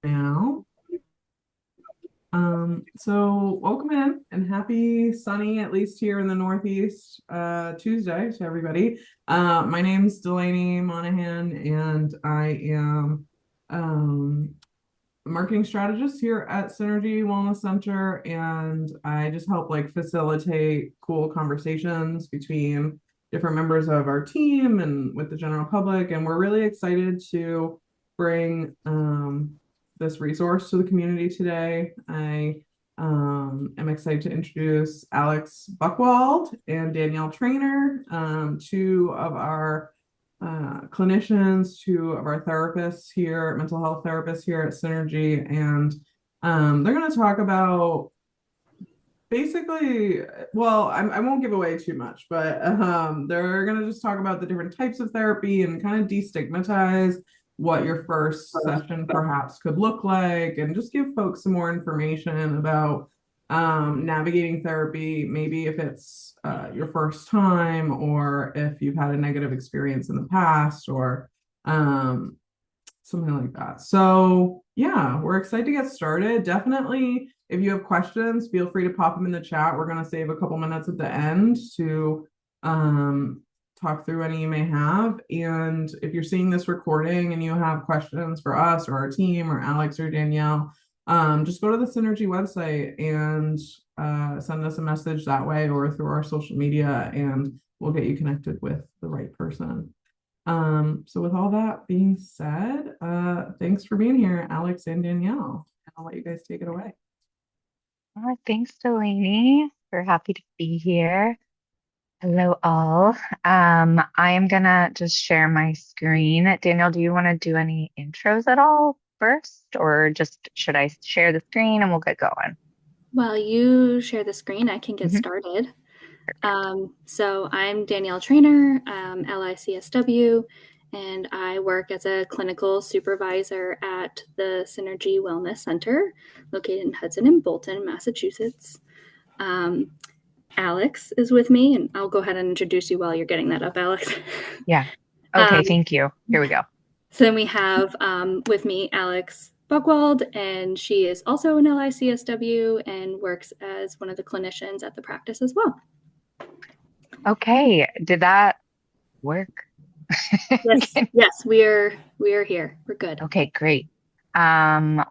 Now. So welcome in and happy sunny, at least here in the Northeast, Tuesday to everybody. My name's Delaney Monahan, and I am a marketing strategist here at Synergy Wellness Center, and I just help facilitate cool conversations between different members of our team and with the general public. And we're really excited to bring this resource to the community today. I am excited to introduce Alex Buckwald and Danielle Trainer, two of our clinicians, two of our therapists here, mental health therapists here at Synergy, and they're going to talk about basically, well, I won't give away too much, but they're going to just talk about the different types of therapy and kind of destigmatize what your first session perhaps could look like, and just give folks some more information about navigating therapy, maybe if it's your first time or if you've had a negative experience in the past or something like that. So yeah, we're excited to get started. Definitely, if you have questions, feel free to pop them in the chat. We're going to save a couple minutes at the end to talk through any you may have. And if you're seeing this recording and you have questions for us or our team or Alex or Danielle, just go to the Synergy website and send us a message that way or through our social media, and we'll get you connected with the right person. So with all that being said, thanks for being here, Alex and Danielle. I'll let you guys take it away. Thanks, Delaney. We're happy to be here. Hello, all. I am gonna just share my screen. Daniel, do you want to do any intros at all first, or just should I share the screen and we'll get going? While you share the screen, I can get Mhm. started. Perfect. So I'm Danielle Trainer, LICSW, and I work as a clinical supervisor at the Synergy Wellness Center, located in Hudson and Bolton, Massachusetts. Um, Alex is with me, and I'll go ahead and introduce you while you're getting that up, Alex. Yeah. um, Okay, thank you. Here we go. so then we have with me Alex Buckwald, and she is also an LICSW and works as one of the clinicians at the practice as well. Okay, did that work? Yes, yes, we are here. We're good. Okay, great.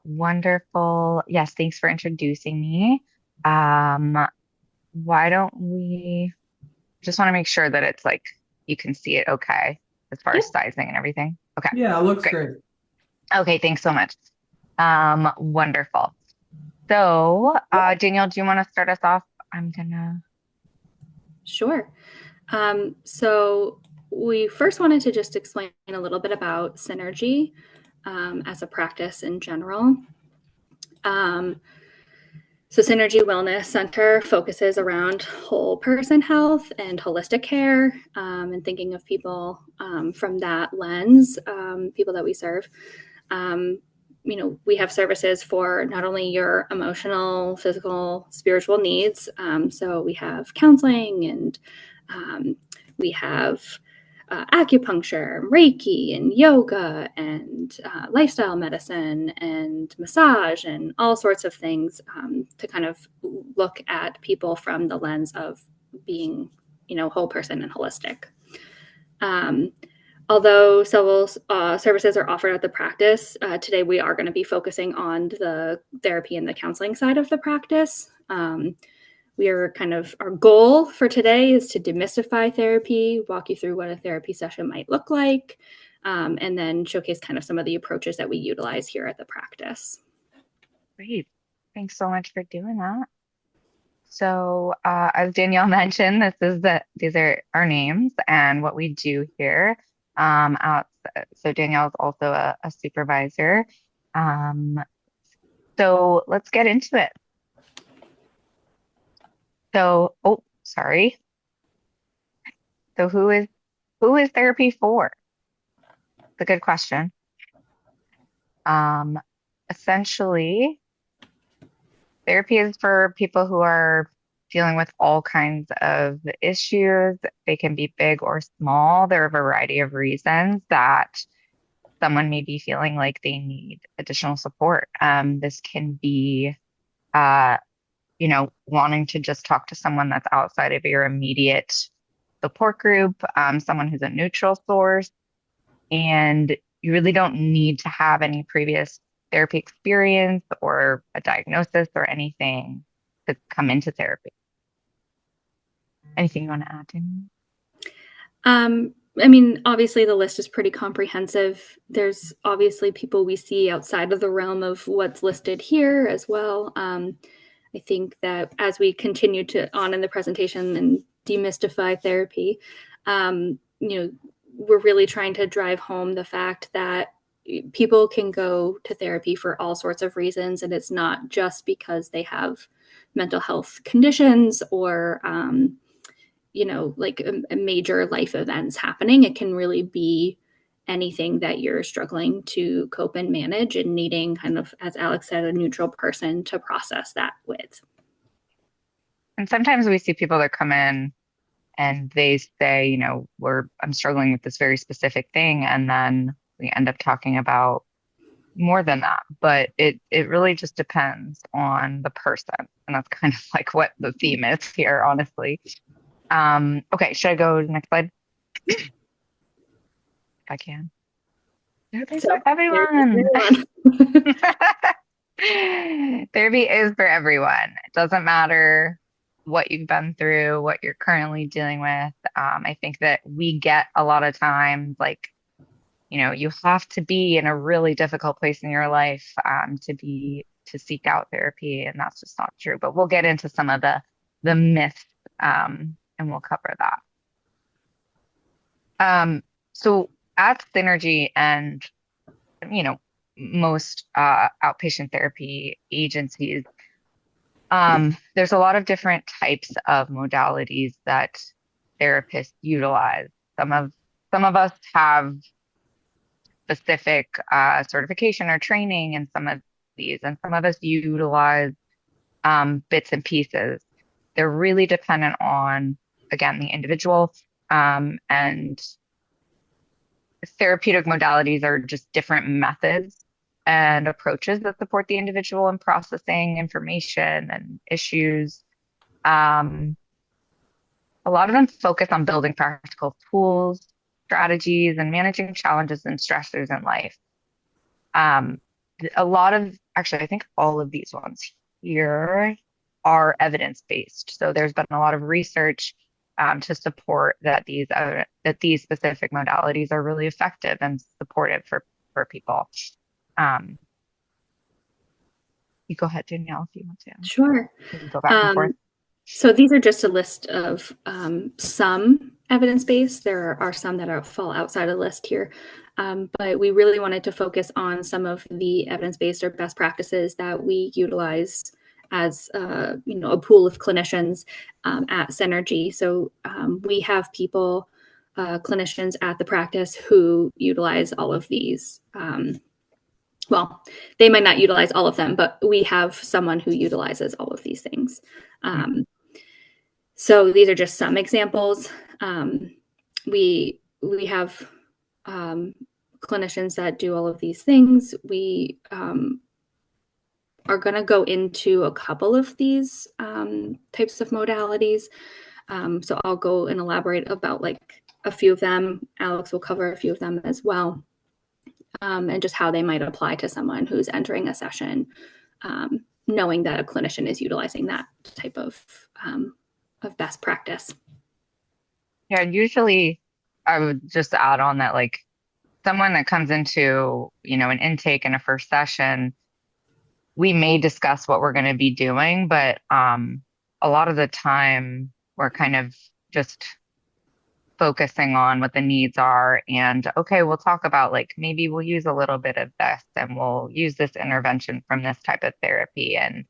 Wonderful. Yes, thanks for introducing me. Um, why don't we just want to make sure that it's like you can see it okay as far Yep. as sizing and everything. Okay, Yeah, it looks great. great. Okay, thanks so much. Wonderful. So, Danielle, do you want to start us off? I'm gonna. Sure. So we first wanted to just explain a little bit about synergy as a practice in general. Um, so Synergy Wellness Center focuses around whole person health and holistic care, and thinking of people from that lens, people that we serve. Um, we have services for not only your emotional, physical, spiritual needs. So we have counseling, and we have acupuncture, Reiki, and yoga, and lifestyle medicine, and massage, and all sorts of things to kind of look at people from the lens of being, whole person and holistic. Um, Although several services are offered at the practice, today we are going to be focusing on the therapy and the counseling side of the practice. Our goal for today is to demystify therapy, walk you through what a therapy session might look like, and then showcase kind of some of the approaches that we utilize here at the practice. Great. Thanks so much for doing that. So, as Danielle mentioned, these are our names and what we do here. Out, so Danielle is also a supervisor. Um, so let's get into it. So, oh, sorry. So who is therapy for? It's a good question. Um, Essentially, therapy is for people who are dealing with all kinds of issues. They can be big or small. There are a variety of reasons that someone may be feeling like they need additional support. This can be, wanting to just talk to someone that's outside of your immediate support group, someone who's a neutral source, and you really don't need to have any previous therapy experience or a diagnosis or anything to come into therapy. Anything you want to add, Danielle? I mean, obviously the list is pretty comprehensive. There's obviously people we see outside of the realm of what's listed here as well. I think that as we continue on in the presentation and demystify therapy, we're really trying to drive home the fact that people can go to therapy for all sorts of reasons, and it's not just because they have mental health conditions or like a major life events happening. It can really be anything that you're struggling to cope and manage and needing, kind of, as Alex said, a neutral person to process that with. And sometimes we see people that come in and they say, I'm struggling with this very specific thing. And then we end up talking about more than that. But it really just depends on the person. And that's kind of like what the theme is here, honestly. Okay, should I go to the next slide? If I can. Therapy for everyone. Therapy is for everyone. It doesn't matter what you've been through, what you're currently dealing with. I think that we get a lot of times like, you have to be in a really difficult place in your life to seek out therapy, and that's just not true. But we'll get into some of the myths, and we'll cover that. So at Synergy and most outpatient therapy agencies, there's a lot of different types of modalities that therapists utilize. Some of us have specific certification or training in some of these, and some of us utilize bits and pieces. They're really dependent on, again, the individual, and therapeutic modalities are just different methods and approaches that support the individual in processing information and issues. A lot of them focus on building practical tools, strategies, and managing challenges and stressors in life. Actually, I think all of these ones here are evidence-based. So there's been a lot of research to support that these specific modalities are really effective and supportive for people. You go ahead, Danielle, if you want to. Sure. We can go back and forth. So these are just a list of some evidence-based. There are some that fall outside of the list here, but we really wanted to focus on some of the evidence-based or best practices that we utilize as a pool of clinicians at Synergy. So we have people, clinicians at the practice who utilize all of these. Well, they might not utilize all of them, but we have someone who utilizes all of these things. So these are just some examples. We have clinicians that do all of these things. We are going to go into a couple of these types of modalities. So I'll go and elaborate about like a few of them. Alex will cover a few of them as well. And just how they might apply to someone who's entering a session, knowing that a clinician is utilizing that type of best practice. Yeah, usually I would just add on that, like, someone that comes into, an intake in a first session, we may discuss what we're going to be doing, but a lot of the time we're kind of just focusing on what the needs are, and okay, we'll talk about like maybe we'll use a little bit of this and we'll use this intervention from this type of therapy, and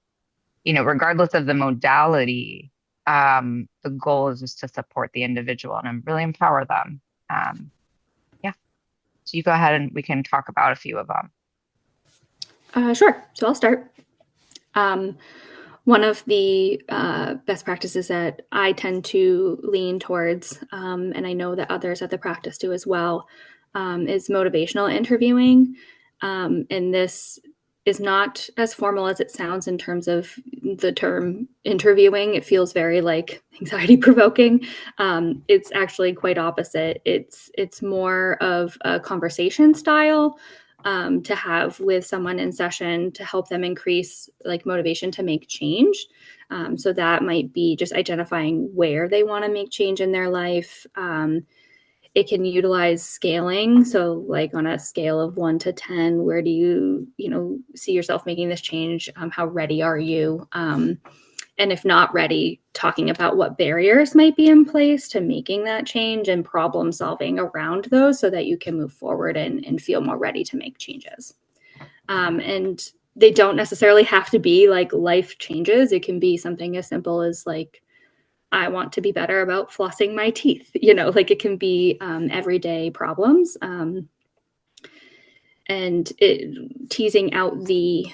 regardless of the modality, the goal is just to support the individual and really empower them. Yeah, so you go ahead and we can talk about a few of them. Sure. So I'll start. One of the best practices that I tend to lean towards, and I know that others at the practice do as well, is motivational interviewing. And this is not as formal as it sounds in terms of the term interviewing. It feels very like anxiety provoking. It's actually quite opposite. It's more of a conversation style to have with someone in session to help them increase like motivation to make change. So that might be just identifying where they want to make change in their life. It can utilize scaling. So like on a scale of 1 to 10, where do you see yourself making this change? How ready are you? And if not ready, talking about what barriers might be in place to making that change and problem solving around those so that you can move forward and feel more ready to make changes. And they don't necessarily have to be like life changes. It can be something as simple as like, I want to be better about flossing my teeth. Like it can be everyday problems. And teasing out the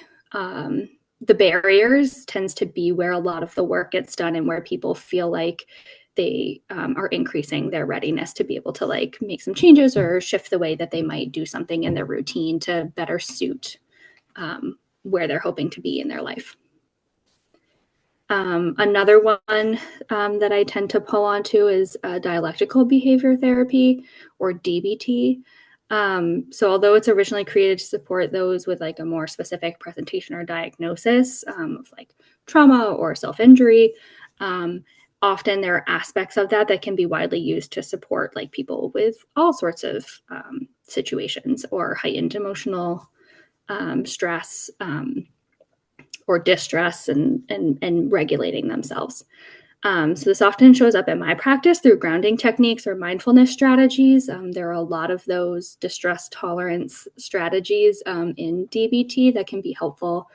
barriers tends to be where a lot of the work gets done and where people feel like they are increasing their readiness to be able to like make some changes or shift the way that they might do something in their routine to better suit where they're hoping to be in their life. Another one that I tend to pull onto is dialectical behavior therapy, or DBT. So although it's originally created to support those with like a more specific presentation or diagnosis of like trauma or self-injury, often there are aspects of that can be widely used to support like people with all sorts of situations or heightened emotional stress, or distress, and regulating themselves. So this often shows up in my practice through grounding techniques or mindfulness strategies. There are a lot of those distress tolerance strategies in DBT that can be helpful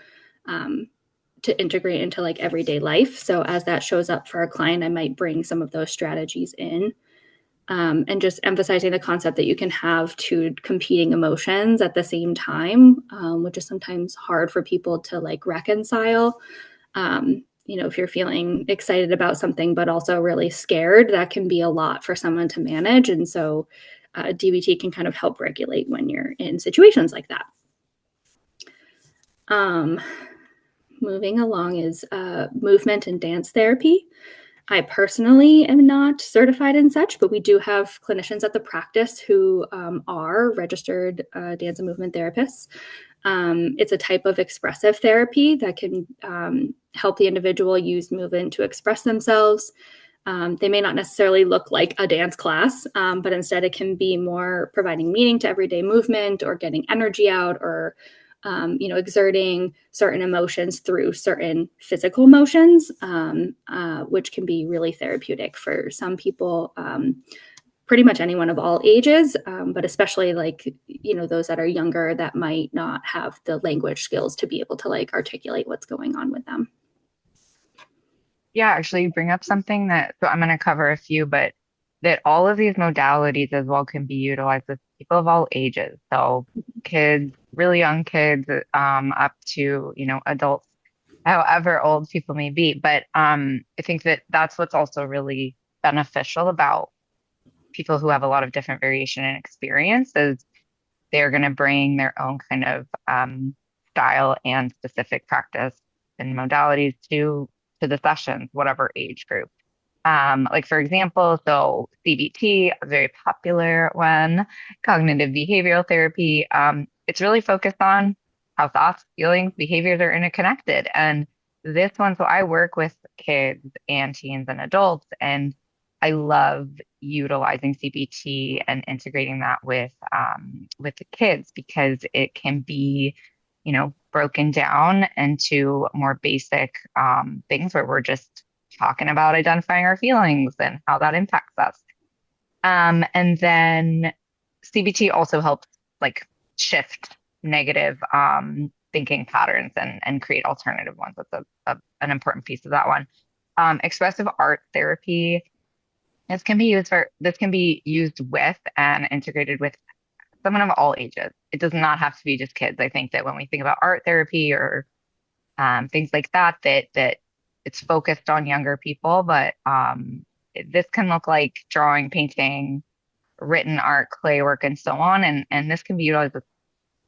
to integrate into like everyday life. So as that shows up for a client, I might bring some of those strategies in. And just emphasizing the concept that you can have two competing emotions at the same time, which is sometimes hard for people to like reconcile. If you're feeling excited about something, but also really scared, that can be a lot for someone to manage. And so DBT can kind of help regulate when you're in situations like that. Moving along is movement and dance therapy. I personally am not certified in such, but we do have clinicians at the practice who are registered dance and movement therapists. It's a type of expressive therapy that can help the individual use movement to express themselves. They may not necessarily look like a dance class, but instead it can be more providing meaning to everyday movement or getting energy out or exerting certain emotions through certain physical motions, which can be really therapeutic for some people, pretty much anyone of all ages, but especially like, those that are younger that might not have the language skills to be able to like articulate what's going on with them. Yeah, actually, you bring up something so I'm going to cover a few, but that all of these modalities as well can be utilized with people of all ages. So kids, really young kids, up to, adults, however old people may be. But I think that that's what's also really beneficial about people who have a lot of different variation and experience is they're going to bring their own kind of style and specific practice and modalities to the sessions, whatever age group. Like for example, so CBT, a very popular one, cognitive behavioral therapy. It's really focused on how thoughts, feelings, behaviors are interconnected. And this one, so I work with kids and teens and adults, and I love utilizing CBT and integrating that with the kids because it can be, broken down into more basic things where we're just talking about identifying our feelings and how that impacts us. And then CBT also helps like shift negative thinking patterns and create alternative ones. That's an important piece of that one. Expressive art therapy. This can be used with and integrated with someone of all ages. It does not have to be just kids. I think that when we think about art therapy or things like that, that it's focused on younger people, but this can look like drawing, painting, written art, clay work, and so on. And this can be utilized with,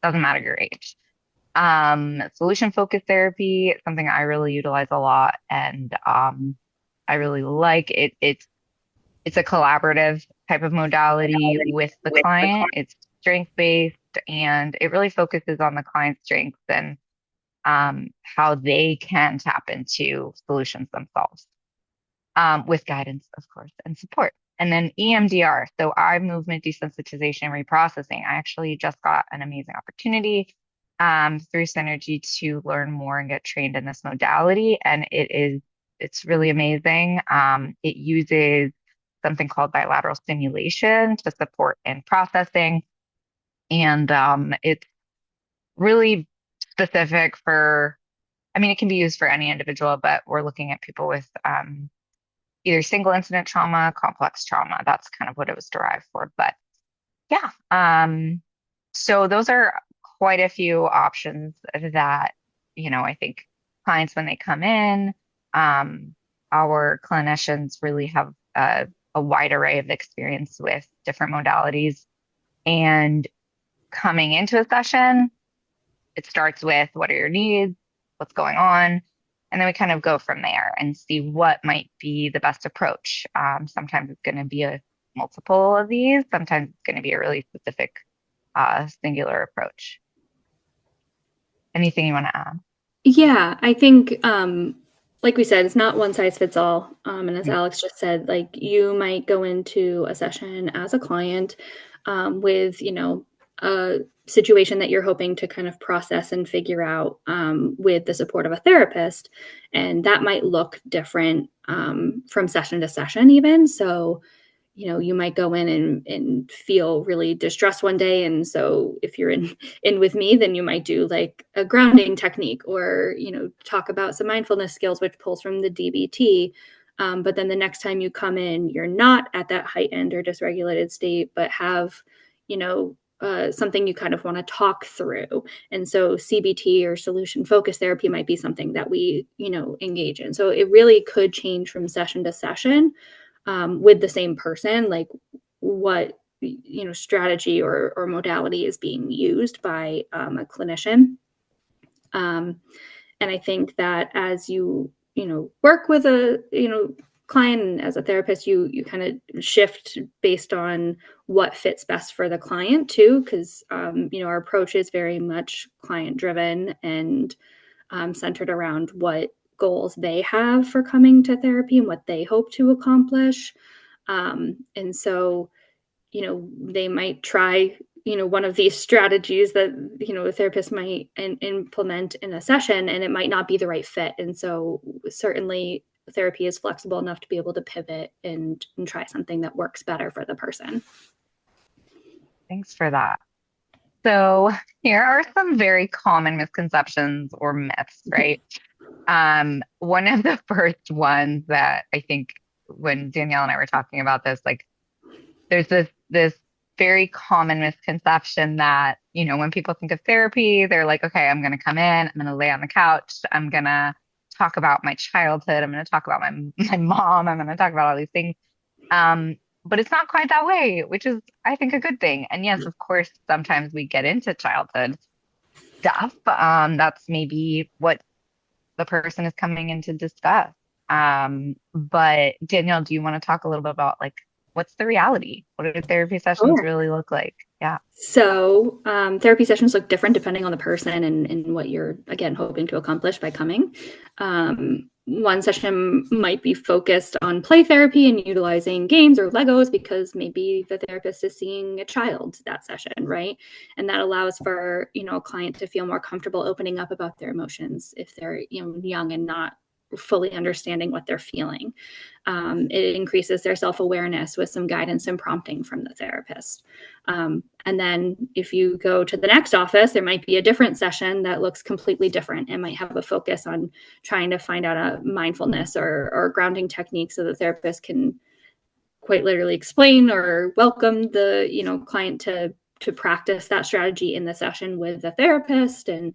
doesn't matter your age. Solution focused therapy, something I really utilize a lot, and I really like it. It's a collaborative type of modality with the client. It's strength based, and it really focuses on the client's strengths and how they can tap into solutions themselves, with guidance, of course, and support. And then EMDR, so eye movement desensitization reprocessing. I actually just got an amazing opportunity through Synergy to learn more and get trained in this modality, and it's really amazing. It uses something called bilateral stimulation to support in processing, and it's really specific for. I mean, it can be used for any individual, but we're looking at people with either single incident trauma, complex trauma. That's kind of what it was derived for. But yeah, so those are quite a few options that, I think clients, when they come in, our clinicians really have a wide array of experience with different modalities. And coming into a session, it starts with what are your needs, what's going on, and then we kind of go from there and see what might be the best approach. Sometimes it's going to be a multiple of these. Sometimes it's going to be a really specific, singular approach. Anything you want to add? Yeah, I think, like we said, it's not one size fits all. And as Alex just said, like you might go into a session as a client with, a situation that you're hoping to kind of process and figure out with the support of a therapist. And that might look different from session to session, even. So, you might go in and feel really distressed one day. And so if you're in with me, then you might do like a grounding technique or, talk about some mindfulness skills, which pulls from the DBT. But then the next time you come in, you're not at that heightened or dysregulated state, but have, something you kind of want to talk through. And so CBT or solution focused therapy might be something that we, engage in. So it really could change from session to session. With the same person, like what strategy or modality is being used by a clinician. And I think that as you work with a client and as a therapist, you kind of shift based on what fits best for the client too, because our approach is very much client driven and centered around what goals they have for coming to therapy and what they hope to accomplish. And so, they might try, one of these strategies that, a therapist might implement in a session, and it might not be the right fit. And so certainly therapy is flexible enough to be able to pivot and try something that works better for the person. Thanks for that. So here are some very common misconceptions or myths, right? One of the first ones that I think when Danielle and I were talking about this, like there's this very common misconception that, when people think of therapy, they're like, okay, I'm going to come in, I'm going to lay on the couch, I'm going to talk about my childhood, I'm going to talk about my mom, I'm going to talk about all these things. But it's not quite that way, which is, I think, a good thing. And yes, of course, sometimes we get into childhood stuff. That's maybe what the person is coming in to discuss. But Danielle, do you want to talk a little bit about like what's the reality? What do therapy sessions really look like? Yeah. So therapy sessions look different depending on the person and what you're, again, hoping to accomplish by coming. One session might be focused on play therapy and utilizing games or Legos because maybe the therapist is seeing a child that session, right? And that allows for, a client to feel more comfortable opening up about their emotions if they're, young and not fully understanding what they're feeling. It increases their self-awareness with some guidance and prompting from the therapist. And then if you go to the next office, there might be a different session that looks completely different and might have a focus on trying to find out a mindfulness or grounding technique so the therapist can quite literally explain or welcome the client to practice that strategy in the session with the therapist and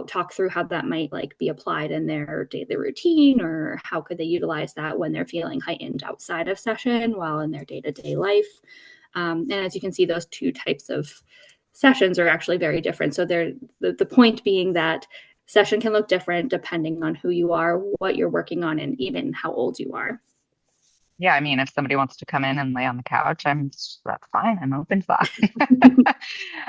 talk through how that might like be applied in their daily routine or how could they utilize that when they're feeling heightened outside of session while in their day-to-day life. And as you can see, those two types of sessions are actually very different. So the point being that session can look different depending on who you are, what you're working on, and even how old you are. Yeah, I mean, if somebody wants to come in and lay on the couch, that's fine. I'm open to that.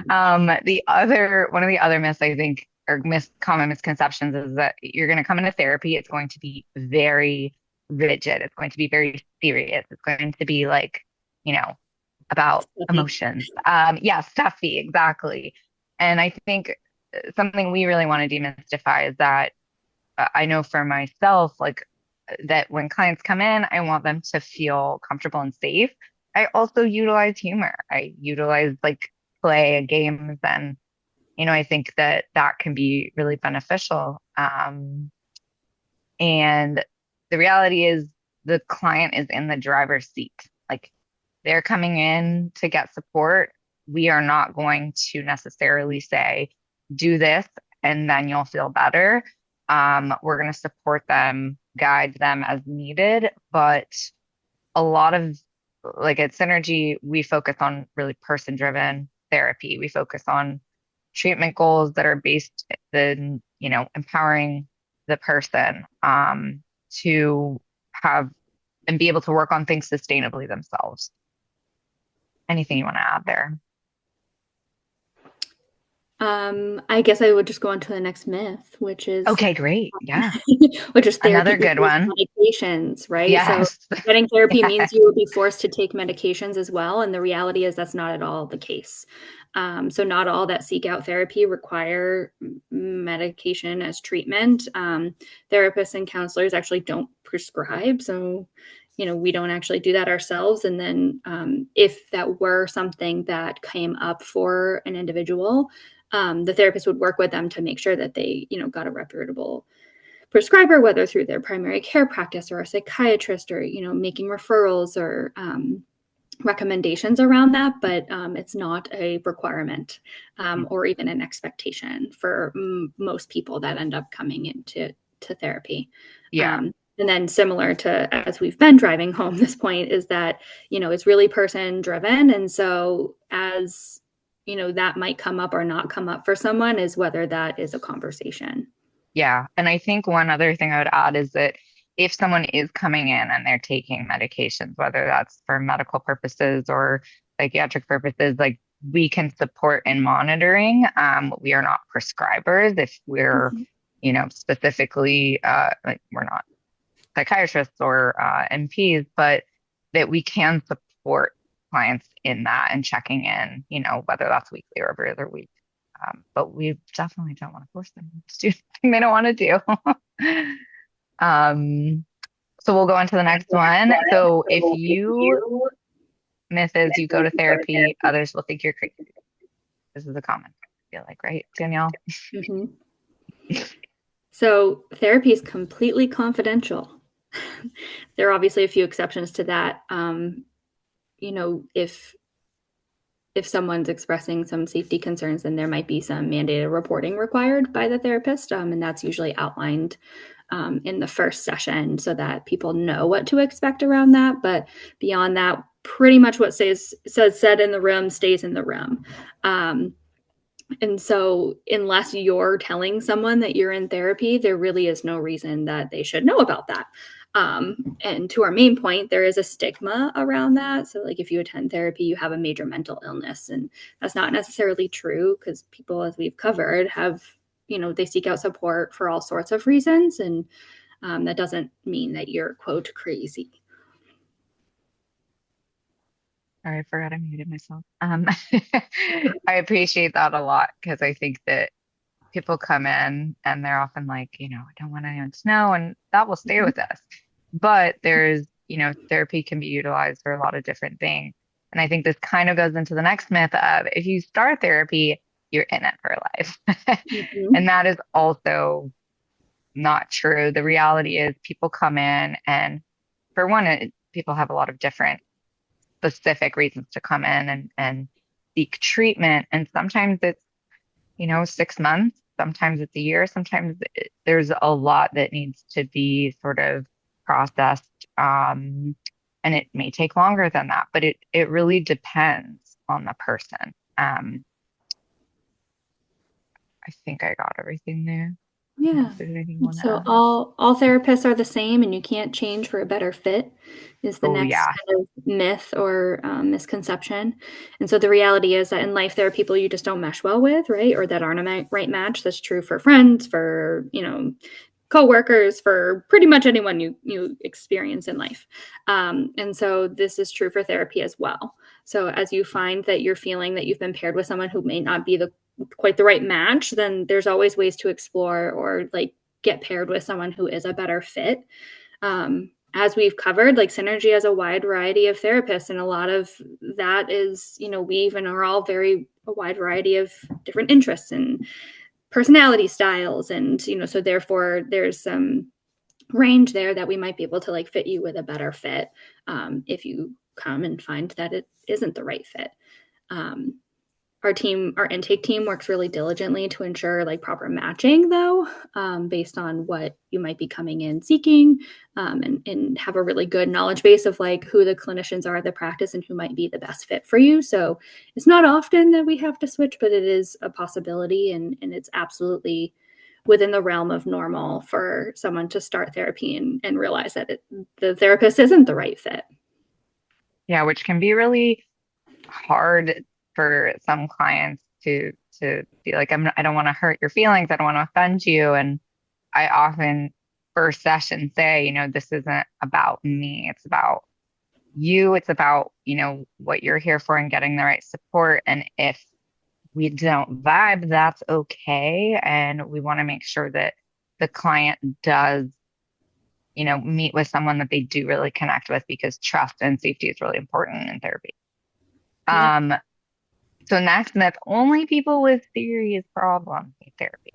One of the other myths I think, or common misconceptions, is that you're going to come into therapy. It's going to be very rigid. It's going to be very serious. It's going to be like, you know, about emotions. Yeah, stuffy, exactly. And I think something we really want to demystify is that I know for myself, like that when clients come in, I want them to feel comfortable and safe. I also utilize humor. I utilize like play games, and I think that that can be really beneficial. And the reality is the client is in the driver's seat. Like they're coming in to get support. We are not going to necessarily say, do this and then you'll feel better. We're going to support them, guide them as needed. But a lot of, like at Synergy, we focus on really person driven therapy. We focus on treatment goals that are based in, empowering the person to have and be able to work on things sustainably themselves. Anything you want to add there? I guess I would just go on to the next myth, which is Okay, great. Yeah. which is therapy Another good equals one. medications, right? So Yes. getting therapy means Yes. you will be forced to take medications as well, and the reality is that's not at all the case. So not all that seek out therapy require medication as treatment. Therapists and counselors actually don't prescribe, so we don't actually do that ourselves. And then if that were something that came up for an individual, the therapist would work with them to make sure that they, got a reputable prescriber, whether through their primary care practice or a psychiatrist, or, making referrals or recommendations around that. But it's not a requirement or even an expectation for most people that end up coming into therapy. Yeah. And then similar to as we've been driving home this point is that, it's really person driven. And so as that might come up or not come up for someone is whether that is a conversation. Yeah. And I think one other thing I would add is that if someone is coming in and they're taking medications, whether that's for medical purposes or psychiatric purposes, like we can support in monitoring. We are not prescribers. If we're, Mm-hmm. Specifically, like we're not psychiatrists or NPs, but that we can support clients in that and checking in, whether that's weekly or every other week. But we definitely don't want to force them to do something they don't want to do. um, so we'll go on to the next one. So if you, Mrs., you go to therapy, others will think you're crazy. This is a comment, I feel like, right, Danielle? Mm-hmm. So therapy is completely confidential. There are obviously a few exceptions to that. If someone's expressing some safety concerns, then there might be some mandated reporting required by the therapist, and that's usually outlined in the first session so that people know what to expect around that. But beyond that, pretty much what said in the room stays in the room. And so unless you're telling someone that you're in therapy, there really is no reason that they should know about that. And to our main point, there is a stigma around that. So like if you attend therapy, you have a major mental illness, and that's not necessarily true because people, as we've covered, have, they seek out support for all sorts of reasons. And that doesn't mean that you're, quote, crazy. Sorry, I forgot I muted myself. I appreciate that a lot because I think that people come in and they're often like, I don't want anyone to know, and that will stay with us. But there's, therapy can be utilized for a lot of different things. And I think this kind of goes into the next myth of if you start therapy, you're in it for life. Mm-hmm. And that is also not true. The reality is people come in and for one, people have a lot of different specific reasons to come in and seek treatment. And sometimes it's 6 months, sometimes it's a year, sometimes there's a lot that needs to be sort of processed. and it may take longer than that, but it really depends on the person. I think I got everything there. I don't know Yeah. if there's anything you want to So add. all therapists are the same, and you can't change for a better fit is the Oh next yeah. kind of myth or misconception. And so the reality is that in life there are people you just don't mesh well with, right? Or that aren't a right match. That's true for friends, for coworkers, for pretty much anyone you experience in life. And so this is true for therapy as well. So as you find that you're feeling that you've been paired with someone who may not be quite the right match, then there's always ways to explore or like get paired with someone who is a better fit. As we've covered, like Synergy has a wide variety of therapists, and a lot of that is, we even are all a wide variety of different interests and personality styles, and so therefore there's some range there that we might be able to like fit you with a better fit if you come and find that it isn't the right fit. um, our intake team works really diligently to ensure like proper matching though, based on what you might be coming in seeking, and have a really good knowledge base of like who the clinicians are at the practice and who might be the best fit for you. So it's not often that we have to switch, but it is a possibility, and it's absolutely within the realm of normal for someone to start therapy and realize that the therapist isn't the right fit. Yeah, which can be really hard for some clients to be like, I don't want to hurt your feelings. I don't want to offend you. And I often first session say, this isn't about me. It's about you. It's about, what you're here for and getting the right support. And if we don't vibe, that's okay. And we want to make sure that the client does, meet with someone that they do really connect with, because trust and safety is really important in therapy. Yeah. Um, so next myth, only people with serious problems need therapy.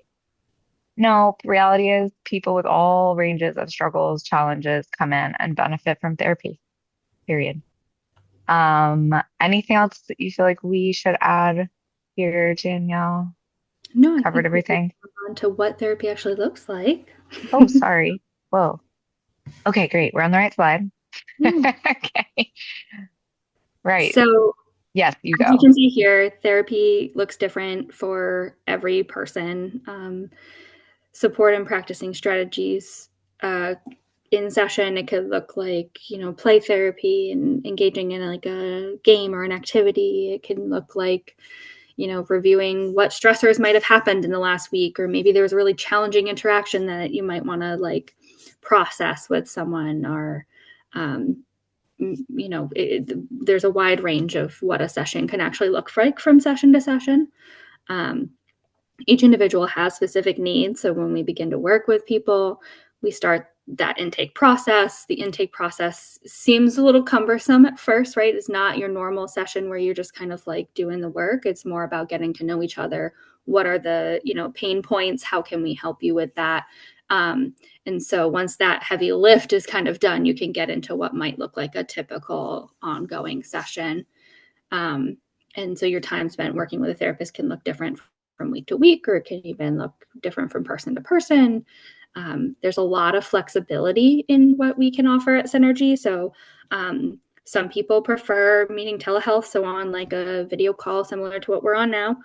No, the reality is people with all ranges of struggles, challenges come in and benefit from therapy, period. Anything else that you feel like we should add here, Danielle? No, I Covered think we can everything. move on to what therapy actually looks like. Oh, sorry. Whoa. Okay, great. We're on the right slide. Yeah. Okay. Right. So, Yes, you as you go. can see here, therapy looks different for every person. Support and practicing strategies in session, it could look like, play therapy and engaging in like a game or an activity. It can look like, reviewing what stressors might have happened in the last week, or maybe there was a really challenging interaction that you might want to like process with someone, or there's a wide range of what a session can actually look like from session to session. Um, each individual has specific needs. So when we begin to work with people, we start that intake process. The intake process seems a little cumbersome at first, right? It's not your normal session where you're just kind of like doing the work. It's more about getting to know each other. What are the, pain points? How can we help you with that? And so once that heavy lift is kind of done, you can get into what might look like a typical ongoing session. And so your time spent working with a therapist can look different from week to week, or it can even look different from person to person. There's a lot of flexibility in what we can offer at Synergy. So some people prefer meeting telehealth, so on like a video call similar to what we're on now.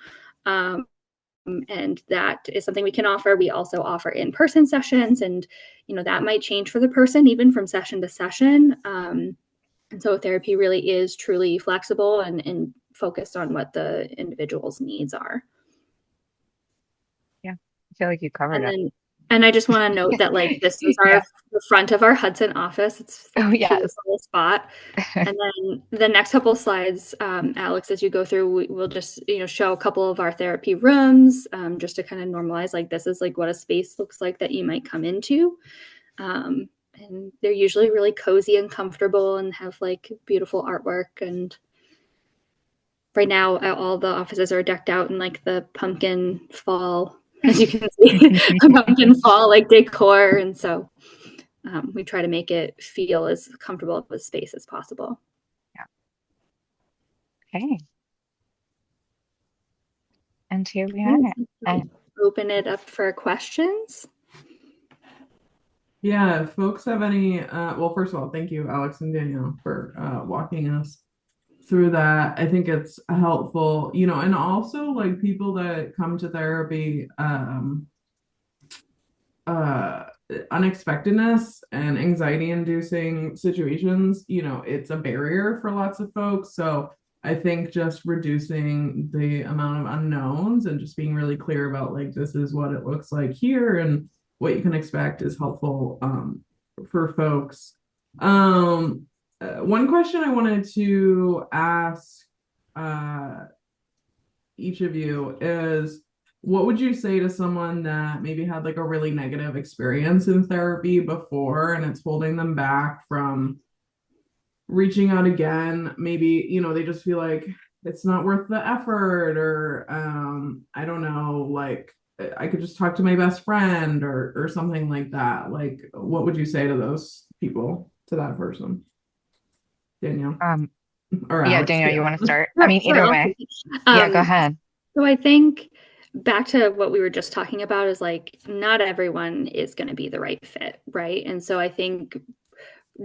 And that is something we can offer. We also offer in-person sessions, and that might change for the person even from session to session. And so therapy really is truly flexible and focused on what the individual's needs are. Yeah, I feel like you covered And it. then, and I just want to note that like this is Yeah. the front of our Hudson office. It's Oh, like the yes. cutest little spot. And then the next couple of slides, Alex, as you go through, we'll just show a couple of our therapy rooms, just to kind of normalize like this is like what a space looks like that you might come into. And they're usually really cozy and comfortable and have like beautiful artwork. And right now, all the offices are decked out in like the pumpkin fall, as you can see, pumpkin fall like decor. And so we try to make it feel as comfortable of a space as possible. Yeah. Okay. And here we have it. And Open it up for questions. Yeah, if folks have any, well, first of all, thank you, Alex and Danielle, for walking us through that. I think it's helpful, and also like people that come to therapy, uh, unexpectedness and anxiety inducing situations, it's a barrier for lots of folks. So I think just reducing the amount of unknowns and just being really clear about like this is what it looks like here and what you can expect is helpful for folks. One question I wanted to ask uh, each of you is what would you say to someone that maybe had like a really negative experience in therapy before and it's holding them back from reaching out again? Maybe, they just feel like it's not worth the effort or I don't know, like I could just talk to my best friend or something like that. Like what would you say to those people, to that person? Danielle Um, or yeah, Alex? Daniel, you Yeah. want to start? I Sure, mean, sure. either way. Yeah, go Um, ahead. so I think back to what we were just talking about is like not everyone is going to be the right fit, right? And so I think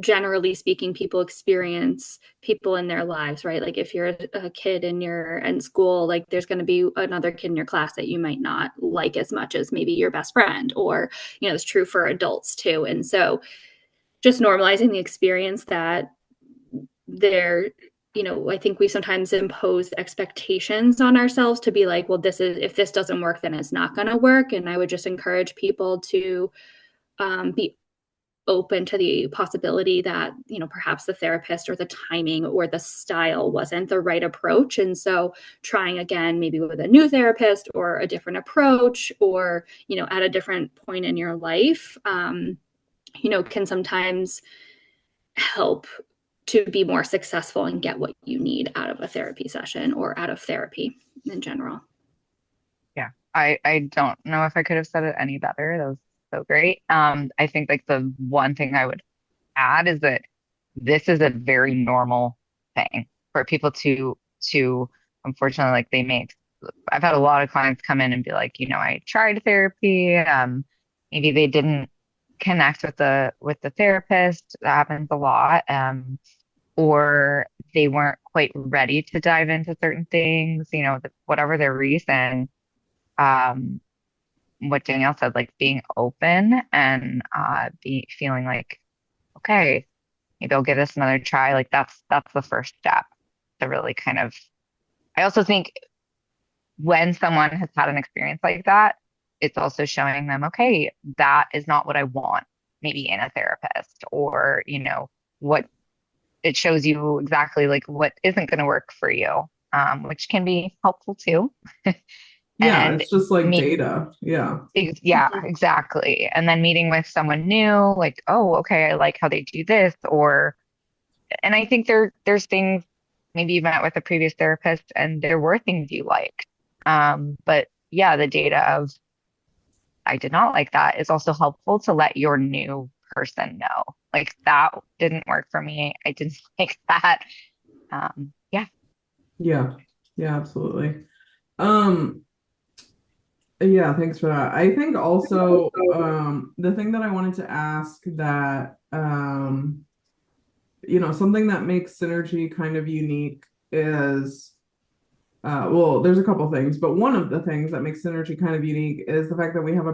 generally speaking, people experience people in their lives, right? Like if you're a kid and you're in school, like there's going to be another kid in your class that you might not like as much as maybe your best friend, or, it's true for adults too. And so just normalizing the experience that they're, I think we sometimes impose expectations on ourselves to be like, well, this is, if this doesn't work, then it's not going to work. And I would just encourage people to be open to the possibility that, perhaps the therapist or the timing or the style wasn't the right approach. And so trying again, maybe with a new therapist or a different approach, or, at a different point in your life, can sometimes help to be more successful and get what you need out of a therapy session or out of therapy in general. Yeah, I don't know if I could have said it any better. That was so great. I think like the one thing I would add is that this is a very normal thing for people to unfortunately like they may I've had a lot of clients come in and be like, I tried therapy, maybe they didn't connect with the therapist. That happens a lot. Or they weren't quite ready to dive into certain things, whatever their reason. Um, what Danielle said, like being open and be feeling like, okay, maybe I'll give this another try. Like that's the first step to really kind of. I also think when someone has had an experience like that, it's also showing them, okay, that is not what I want, maybe in a therapist, or, what it shows you exactly like what isn't going to work for you, which can be helpful too. Yeah, And it's just like meet, data. Yeah. yeah, exactly. And then meeting with someone new, like, oh, okay, I like how they do this, or, and I think there's things maybe you met with a previous therapist and there were things you liked. But yeah, the data of I did not like that is also helpful to let your new person know. Like that didn't work for me. I didn't like that. Yeah. Yeah. Yeah, absolutely. Um, yeah, thanks for that. I think also the thing that I wanted to ask that something that makes synergy kind of unique is well, there's a couple things, but one of the things that makes Synergy kind of unique is the fact that we have two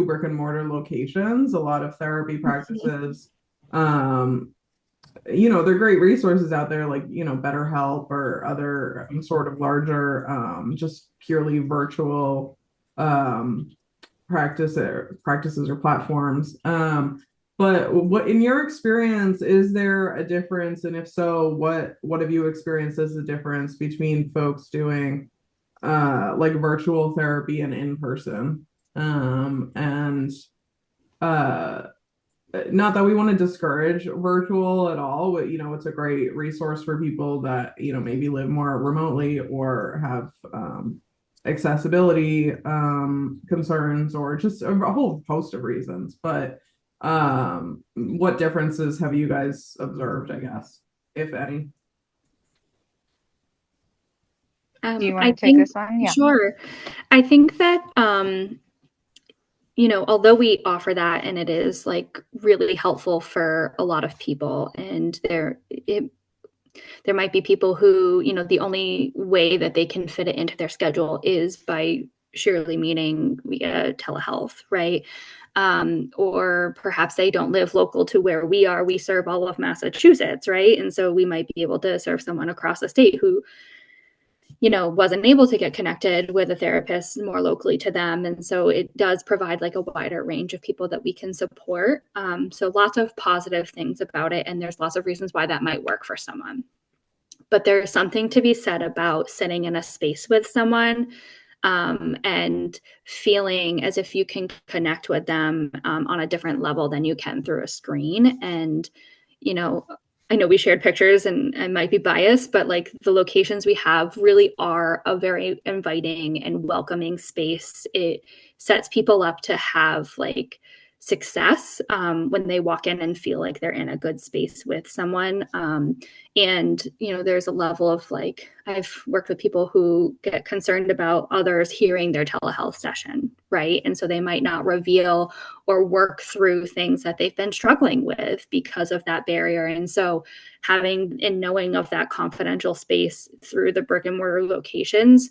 brick and mortar locations. A lot of therapy practices, um, they're great resources out there, like, BetterHelp or other sort of larger, just purely virtual um, practices or platforms. But what, in your experience, is there a difference? And if so, what have you experienced as the difference between folks doing like virtual therapy and in person? And uh not that we want to discourage virtual at all, but it's a great resource for people that maybe live more remotely or have accessibility concerns or just a whole host of reasons. But what differences have you guys observed, I guess, if any? Do you want I to take think, this one? Yeah. sure. I think that, although we offer that and it is like really helpful for a lot of people, and there might be people who, the only way that they can fit it into their schedule is by surely meeting via telehealth, right? Or perhaps they don't live local to where we are. We serve all of Massachusetts, right? And so we might be able to serve someone across the state who, wasn't able to get connected with a therapist more locally to them. And so it does provide like a wider range of people that we can support. So lots of positive things about it. And there's lots of reasons why that might work for someone. But there's something to be said about sitting in a space with someone, and feeling as if you can connect with them on a different level than you can through a screen. And, I know we shared pictures and I might be biased, but like the locations we have really are a very inviting and welcoming space. It sets people up to have like success when they walk in and feel like they're in a good space with someone. And, there's a level of like, I've worked with people who get concerned about others hearing their telehealth session, right? And so they might not reveal or work through things that they've been struggling with because of that barrier. And so having and knowing of that confidential space through the brick and mortar locations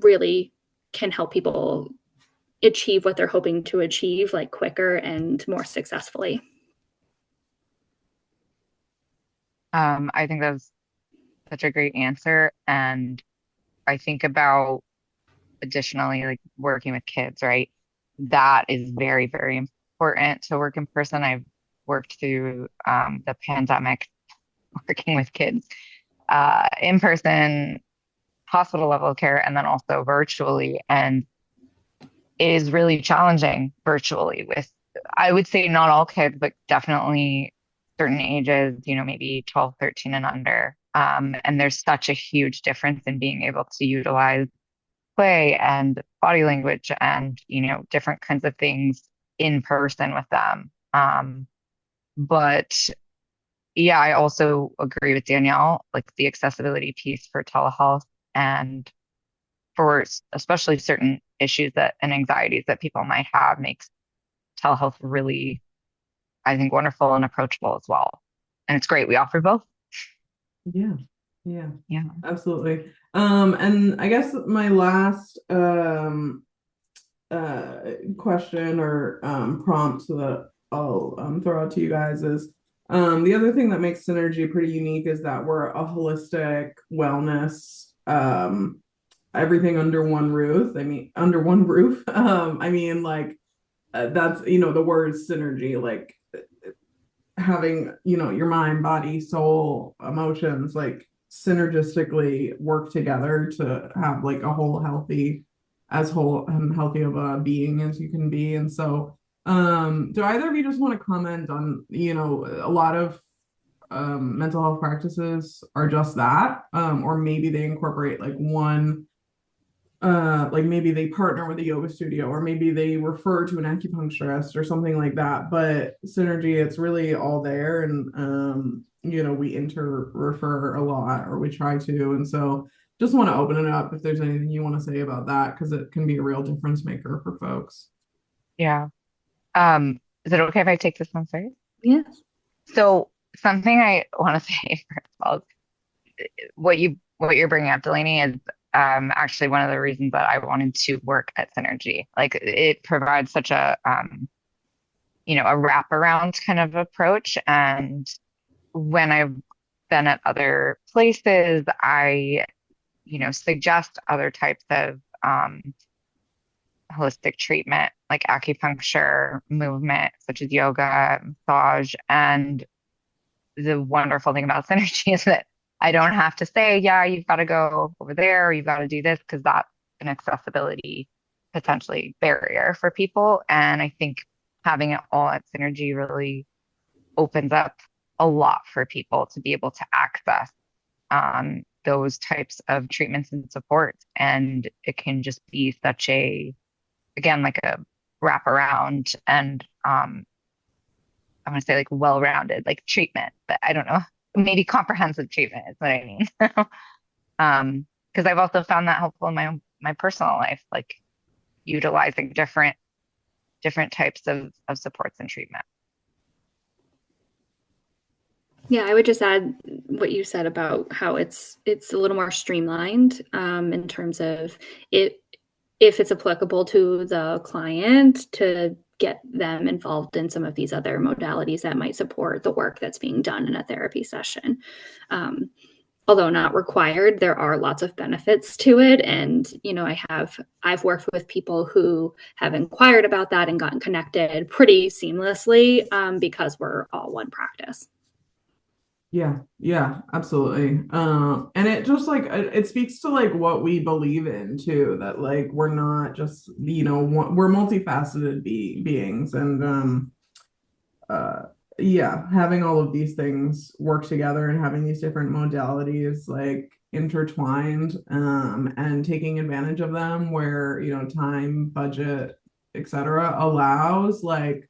really can help people achieve what they're hoping to achieve like quicker and more successfully. I think that's such a great answer. And I think about additionally, like working with kids, right? That is very, very important to work in person. I've worked through the pandemic working with kids in person, hospital level care, and then also virtually. And it is really challenging virtually with, I would say not all kids, but definitely certain ages, maybe 12, 13 and under. And there's such a huge difference in being able to utilize play and body language and, different kinds of things in person with them. But yeah, I also agree with Danielle, like the accessibility piece for telehealth and for especially certain issues that and anxieties that people might have makes telehealth really, I think, wonderful and approachable as well. And it's great. We offer both. Yeah, yeah, Yeah. absolutely. And I guess my last question or prompt that I'll throw out to you guys is the other thing that makes Synergy pretty unique is that we're a holistic wellness everything under one roof. I mean, under one roof. I mean, like that's the word synergy, like having your mind, body, soul, emotions like synergistically work together to have like a whole healthy as whole and healthy of a being as you can be. And so do either of you just want to comment on a lot of mental health practices are just that, or maybe they incorporate like one like maybe they partner with a yoga studio or maybe they refer to an acupuncturist or something like that. But synergy, it's really all there. And we inter refer a lot, or we try to. And so just want to open it up if there's anything you want to say about that, because it can be a real difference maker for folks. Yeah. Is it okay if I take this one first? Yes. So something I want to say first of all, what you're bringing up, Delaney, is actually one of the reasons that I wanted to work at Synergy. Like it provides such a a wraparound kind of approach. And when I've been at other places, I suggest other types of holistic treatment like acupuncture, movement, such as yoga, massage. And the wonderful thing about Synergy is that I don't have to say, yeah, you've got to go over there or you've got to do this because that's an accessibility potentially barrier for people. And I think having it all at Synergy really opens up a lot for people to be able to access those types of treatments and supports. And it can just be such a, again, like a wraparound and I want to say like well-rounded, like treatment, but I don't know, maybe comprehensive treatment is what I mean. Because I've also found that helpful in my personal life, like utilizing different different types of supports and treatment. Yeah, I would just add what you said about how it's a little more streamlined in terms of it, if it's applicable to the client, to get them involved in some of these other modalities that might support the work that's being done in a therapy session. Although not required, there are lots of benefits to it. And, you know, I've worked with people who have inquired about that and gotten connected pretty seamlessly because we're all one practice. Yeah, absolutely. And it just like it speaks to like what we believe in too, that like we're not just, you know, we're multifaceted beings, and uh yeah, having all of these things work together and having these different modalities like intertwined, and taking advantage of them where, you know, time, budget, etc. allows, like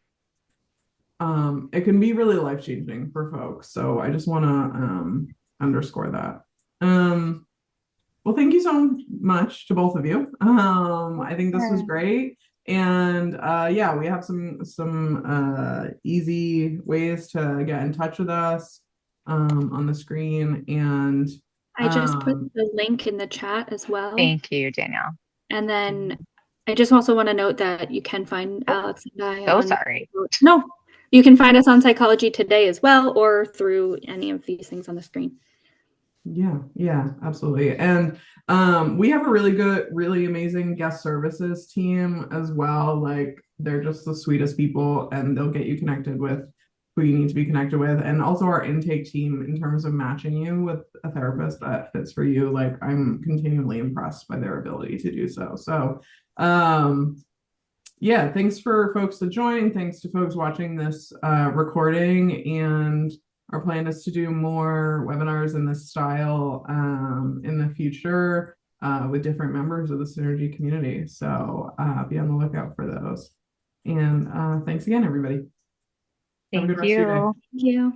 it can be really life changing for folks. So I just want to underscore that. Well, thank you so much to both of you. I think this was great. And yeah, we have some easy ways to get in touch with us on the screen. And I just put the link in the chat as well. Thank you, Danielle. And then I just also want to note that you can find Alex and I So on sorry. No, you can find us on Psychology Today as well, or through any of these things on the screen. Yeah, absolutely. And we have a really good, really amazing guest services team as well. Like they're just the sweetest people, and they'll get you connected with who you need to be connected with. And also our intake team, in terms of matching you with a therapist that fits for you. Like I'm continually impressed by their ability to do so. So yeah, thanks for folks that join. Thanks to folks watching this recording. And our plan is to do more webinars in this style in the future with different members of the Synergy community. So be on the lookout for those. And thanks again, everybody. Have a good rest of your day. Thank you.